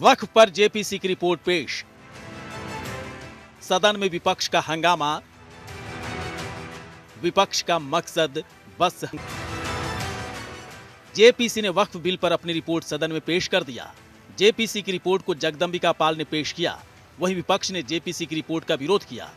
वक्फ पर जेपीसी की रिपोर्ट पेश। सदन में विपक्ष का हंगामा। विपक्ष का मकसद बस। जेपीसी ने वक्फ बिल पर अपनी रिपोर्ट सदन में पेश कर दिया। जेपीसी की रिपोर्ट को जगदंबिका पाल ने पेश किया, वहीं विपक्ष ने जेपीसी की रिपोर्ट का विरोध किया।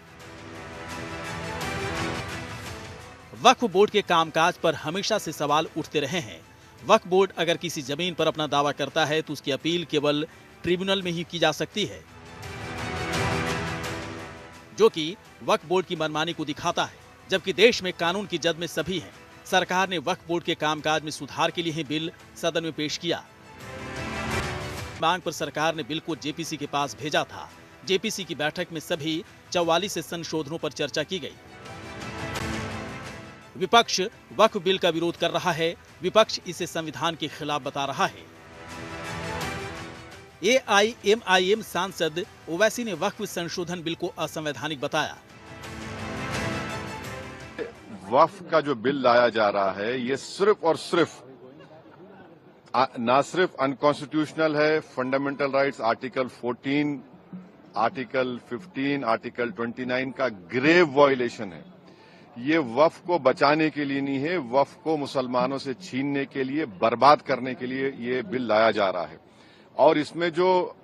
वक्फ बोर्ड के कामकाज पर हमेशा से सवाल उठते रहे हैं। वक्फ बोर्ड अगर किसी जमीन पर अपना दावा करता है तो उसकी अपील केवल ट्रिब्यूनल में ही की जा सकती है, जो कि वक्फ बोर्ड की मनमानी को दिखाता है, जबकि देश में कानून की जद में सभी हैं। सरकार ने वक्फ बोर्ड के कामकाज में सुधार के लिए ही बिल सदन में पेश किया। मांग पर सरकार ने बिल को जेपीसी के पास भेजा था। जेपीसी की बैठक में सभी 44 संशोधनों पर चर्चा की गई। विपक्ष वक्फ बिल का विरोध कर रहा है। विपक्ष इसे संविधान के खिलाफ बता रहा है। एआईएमआईएम सांसद ओवैसी ने वक्फ संशोधन बिल को असंवैधानिक बताया। वक्फ का जो बिल लाया जा रहा है ये सिर्फ और सिर्फ ना सिर्फ अनकॉन्स्टिट्यूशनल है, fundamental rights article 14, article 15, article 29 का ग्रेव वायलेशन है। ये वक्फ को बचाने के लिए नहीं है, वक्फ को मुसलमानों से छीनने के लिए, बर्बाद करने के लिए ये बिल लाया जा रहा है। और इसमें जो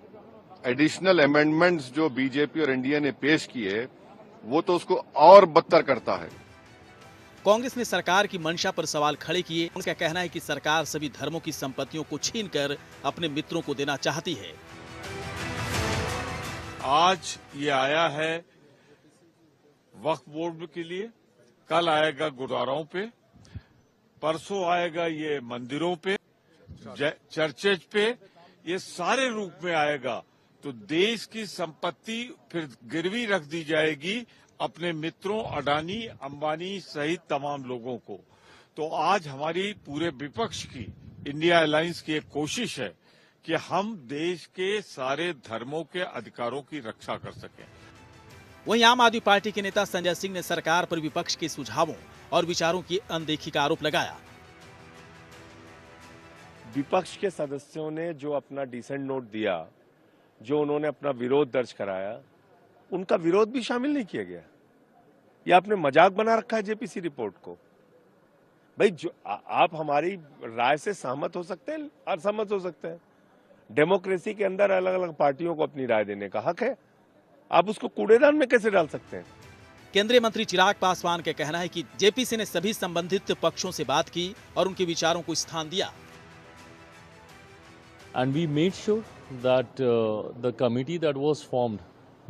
एडिशनल अमेंडमेंट्स जो बीजेपी और एनडीए ने पेश किए वो तो उसको और बदतर करता है। कांग्रेस ने सरकार की मंशा पर सवाल खड़े किए। उनका कहना है कि सरकार सभी धर्मों की संपत्तियों को छीनकर अपने मित्रों को देना चाहती है। आज ये आया है वक्फ बोर्ड के लिए, कल आएगा गुरुद्वाराओं पे, परसों आएगा ये मंदिरों पे, चर्चेज पे, ये सारे रूप में आएगा। तो देश की संपत्ति फिर गिरवी रख दी जाएगी अपने मित्रों अडानी अंबानी सहित तमाम लोगों को। तो आज हमारी पूरे विपक्ष की इंडिया अलायंस की एक कोशिश है कि हम देश के सारे धर्मों के अधिकारों की रक्षा कर सकें। वहीं आम आदमी पार्टी के नेता संजय सिंह ने सरकार पर विपक्ष के सुझावों और विचारों की अनदेखी का आरोप लगाया। विपक्ष के सदस्यों ने जो अपना डिसेंट नोट दिया, जो उन्होंने अपना विरोध दर्ज कराया, उनका विरोध भी शामिल नहीं किया गया। ये आपने मजाक बना रखा है जेपीसी रिपोर्ट को। भाई जो आप हमारी राय से सहमत हो सकते हैं, असहमत हो सकते हैं। डेमोक्रेसी के अंदर अलग अलग पार्टियों को अपनी राय देने का हक है। आप उसको कूड़ेदान में कैसे डाल सकते हैं? केंद्रीय मंत्री चिराग पासवान का कहना है कि जेपीसी ने सभी संबंधित पक्षों से बात की और उनके विचारों को स्थान दिया। And we made sure that the committee that was formed,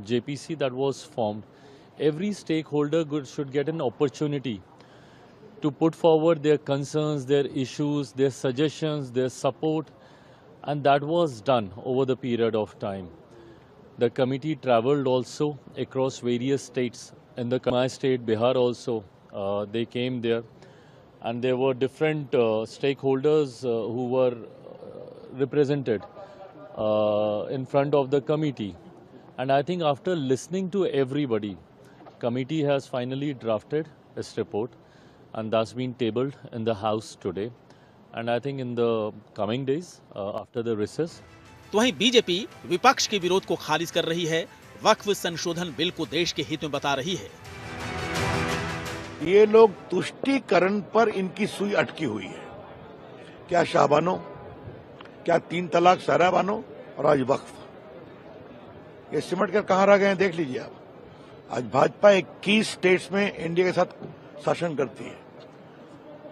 JPC that was formed, every stakeholder should get an opportunity to put forward their concerns, their issues, their suggestions, their support, and that was done over the period of time. The committee traveled also across various states. In my state, Bihar also, they came there, and there were different stakeholders who were represented in front of the committee, and I think after listening to everybody, committee has finally drafted its report, and that's been tabled in the house today, and I think in the coming days after the recess. तो वहीं BJP विपक्ष के विरोध को खारिज कर रही है। वक्फ संशोधन बिल को देश के हित में बता रही है। ये लोग तुष्टीकरण पर इनकी सुई अटकी हुई है। क्या शाहबानो, क्या 3 तलाक सारा बानो और आज वक्फ, ये सिमट कर कहां रह गए हैं देख लीजिए आप। आज भाजपा 21 स्टेट्स में इंडिया के साथ शासन करती है।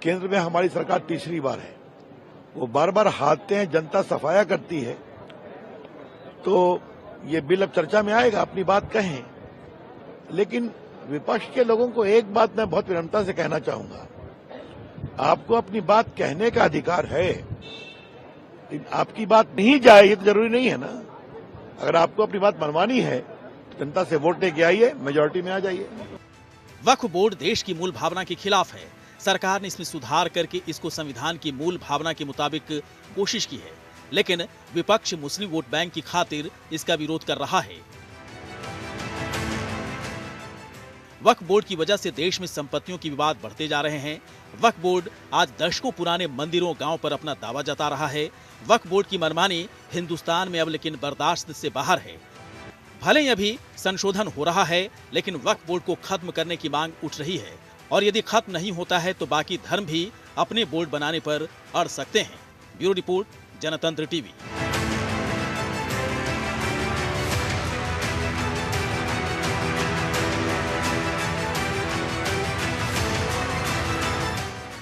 केंद्र में हमारी सरकार तीसरी बार है। वो बार बार हारते हैं, जनता सफाया करती है। तो ये बिल अब चर्चा में आएगा, अपनी बात कहें। लेकिन विपक्ष के लोगों को एक बात मैं बहुत विनम्रता से कहना चाहूंगा, आपको अपनी बात कहने का अधिकार है। आपकी बात नहीं जाए ये तो जरूरी नहीं है ना। अगर आपको अपनी बात मनवानी है तो जनता से वोट लेके आइए, मेजोरिटी में आ जाइए। वक्फ बोर्ड देश की मूल भावना के खिलाफ है। सरकार ने इसमें सुधार करके इसको संविधान की मूल भावना के मुताबिक कोशिश की है, लेकिन विपक्ष मुस्लिम वोट बैंक की खातिर इसका विरोध कर रहा है। वक्फ बोर्ड की वजह से देश में संपत्तियों की विवाद बढ़ते जा रहे हैं। वक्फ बोर्ड आज दशकों पुराने मंदिरों गांव पर अपना दावा जता रहा है। वक्फ बोर्ड की मनमानी हिंदुस्तान में अब लेकिन बर्दाश्त से बाहर है। भले ही अभी संशोधन हो रहा है, लेकिन वक्फ बोर्ड को खत्म करने की मांग उठ रही है और यदि खत्म नहीं होता है तो बाकी धर्म भी अपने बोर्ड बनाने पर अड़ सकते हैं। ब्यूरो रिपोर्ट, जनतंत्र टीवी।